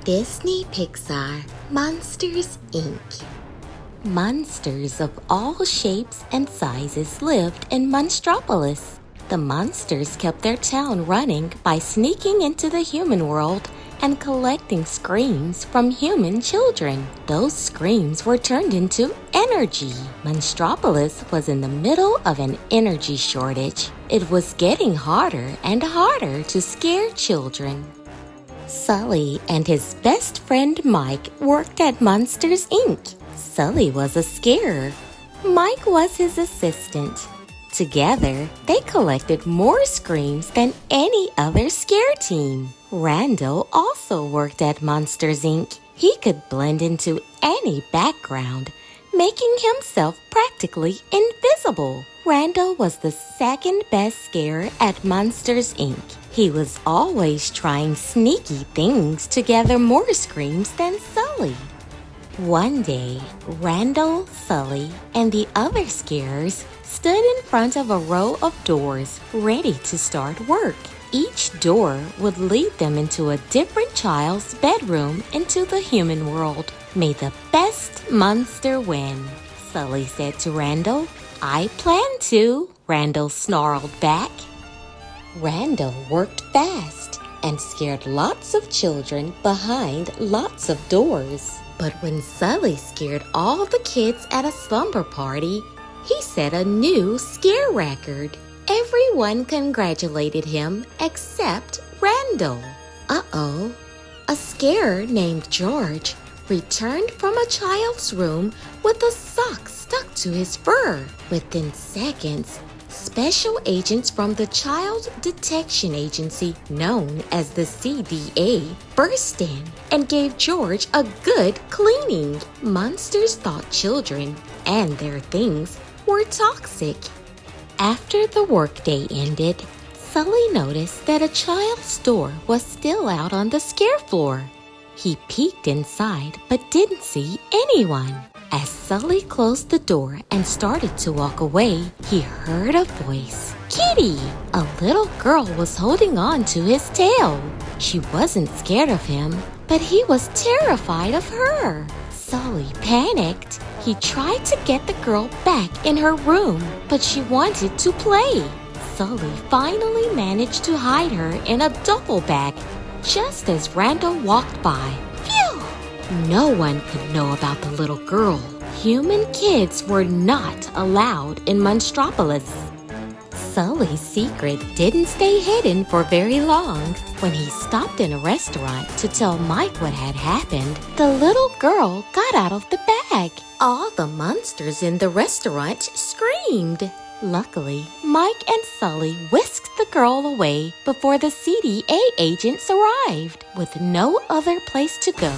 Disney Pixar Monsters, Inc. Monsters of all shapes and sizes lived in Monstropolis. The monsters kept their town running by sneaking into the human world and collecting screams from human children. Those screams were turned into energy. Monstropolis was in the middle of an energy shortage. It was getting harder and harder to scare children. Sulley and his best friend Mike worked at Monsters, Inc. Sulley was a scarer. Mike was his assistant. Together, they collected more screams than any other scare team. Randall also worked at Monsters, Inc. He could blend into any background, making himself practically invisible. Randall was the second best scarer at Monsters, Inc. He was always trying sneaky things to gather more screams than Sulley. One day, Randall, Sulley, and the other scarers stood in front of a row of doors ready to start work. Each door would lead them into a different child's bedroom into the human world. May the best monster win, Sulley said to Randall. I plan to, Randall snarled back. Randall worked fast and scared lots of children behind lots of doors. But when Sulley scared all the kids at a slumber party, he set a new scare record. Everyone congratulated him except Randall. Uh-oh, a scarer named George returned from a child's room with a sock stuck to his fur. Within seconds, special agents from the Child Detection Agency, known as the CDA, burst in and gave George a good cleaning. Monsters thought children and their things were toxic. After the workday ended, Sulley noticed that a child's door was still out on the scare floor. He peeked inside but didn't see anyone. As Sulley closed the door and started to walk away, he heard a voice. Kitty! A little girl was holding on to his tail. She wasn't scared of him, but he was terrified of her. Sulley panicked. He tried to get the girl back in her room, but she wanted to play. Sulley finally managed to hide her in a duffel bag just as Randall walked by. Phew! No one could know about the little girl. Human kids were not allowed in Monstropolis. Sulley's secret didn't stay hidden for very long. When he stopped in a restaurant to tell Mike what had happened, the little girl got out of the bag. All the monsters in the restaurant screamed. Luckily, Mike and Sulley whisked the girl away before the CDA agents arrived. With no other place to go,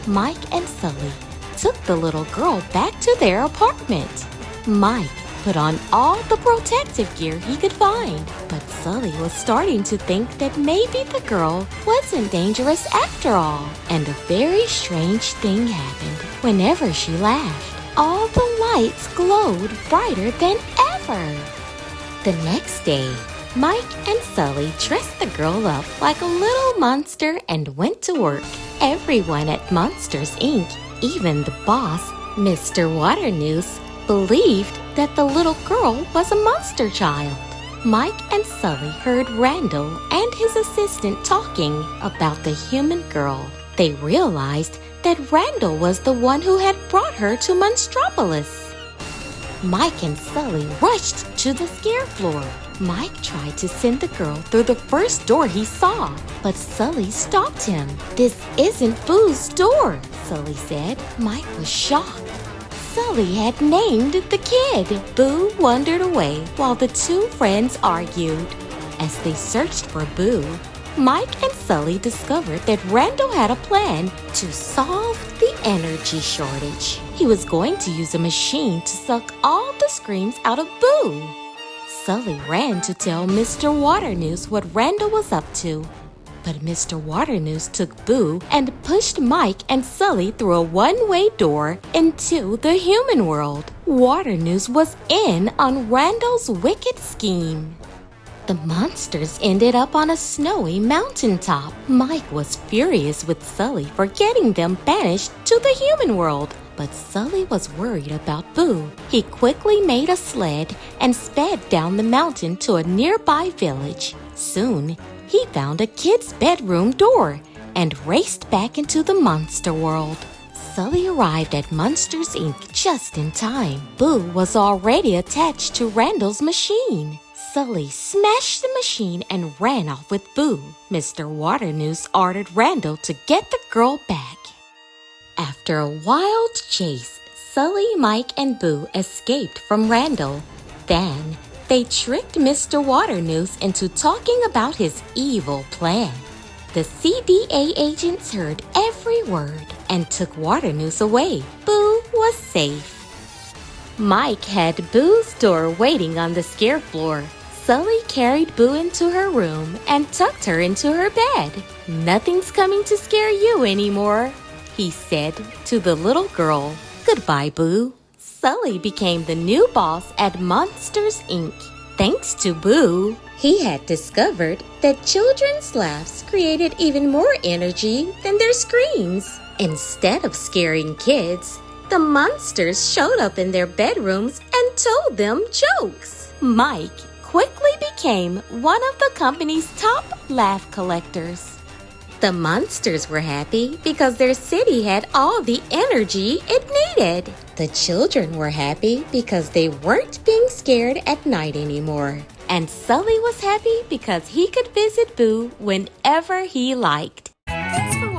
Mike and Sulley took the little girl back to their apartment. Mike put on all the protective gear he could find, but Sulley was starting to think that maybe the girl wasn't dangerous after all. And a very strange thing happened. Whenever she laughed, all the lights glowed brighter than ever. The next day, Mike and Sulley dressed the girl up like a little monster and went to work. Everyone at Monsters, Inc., even the boss, Mr. Waternoose, believed that the little girl was a monster child. Mike and Sulley heard Randall and his assistant talking about the human girl. They realized that Randall was the one who had brought her to Monstropolis. Mike and Sulley rushed to the scare floor. Mike tried to send the girl through the first door he saw, but Sulley stopped him. This isn't Boo's door, Sulley said. Mike was shocked. Sulley had named the kid. Boo wandered away while the two friends argued. As they searched for Boo, Mike and Sulley discovered that Randall had a plan to solve the energy shortage. He was going to use a machine to suck all the screams out of Boo. Sulley ran to tell Mr. Waternoose what Randall was up to. But Mr. Waternoose took Boo and pushed Mike and Sulley through a one-way door into the human world. Waternoose was in on Randall's wicked scheme. The monsters ended up on a snowy mountaintop. Mike was furious with Sulley for getting them banished to the human world. But Sulley was worried about Boo. He quickly made a sled and sped down the mountain to a nearby village. Soon, he found a kid's bedroom door and raced back into the monster world. Sulley arrived at Monsters Inc. just in time. Boo was already attached to Randall's machine. Sulley smashed the machine and ran off with Boo. Mr. Waternoose ordered Randall to get the girl back. After a wild chase, Sulley, Mike, and Boo escaped from Randall. Then, they tricked Mr. Waternoose into talking about his evil plan. The CDA agents heard every word and took Waternoose away. Boo was safe. Mike had Boo's door waiting on the scare floor. Sulley carried Boo into her room and tucked her into her bed. "Nothing's coming to scare you anymore," he said to the little girl. "Goodbye, Boo." Sulley became the new boss at Monsters Inc. Thanks to Boo, he had discovered that children's laughs created even more energy than their screams. Instead of scaring kids, the monsters showed up in their bedrooms and told them jokes. Mike quickly became one of the company's top laugh collectors. The monsters were happy because their city had all the energy it needed. The children were happy because they weren't being scared at night anymore. And Sulley was happy because he could visit Boo whenever he liked. Thanks for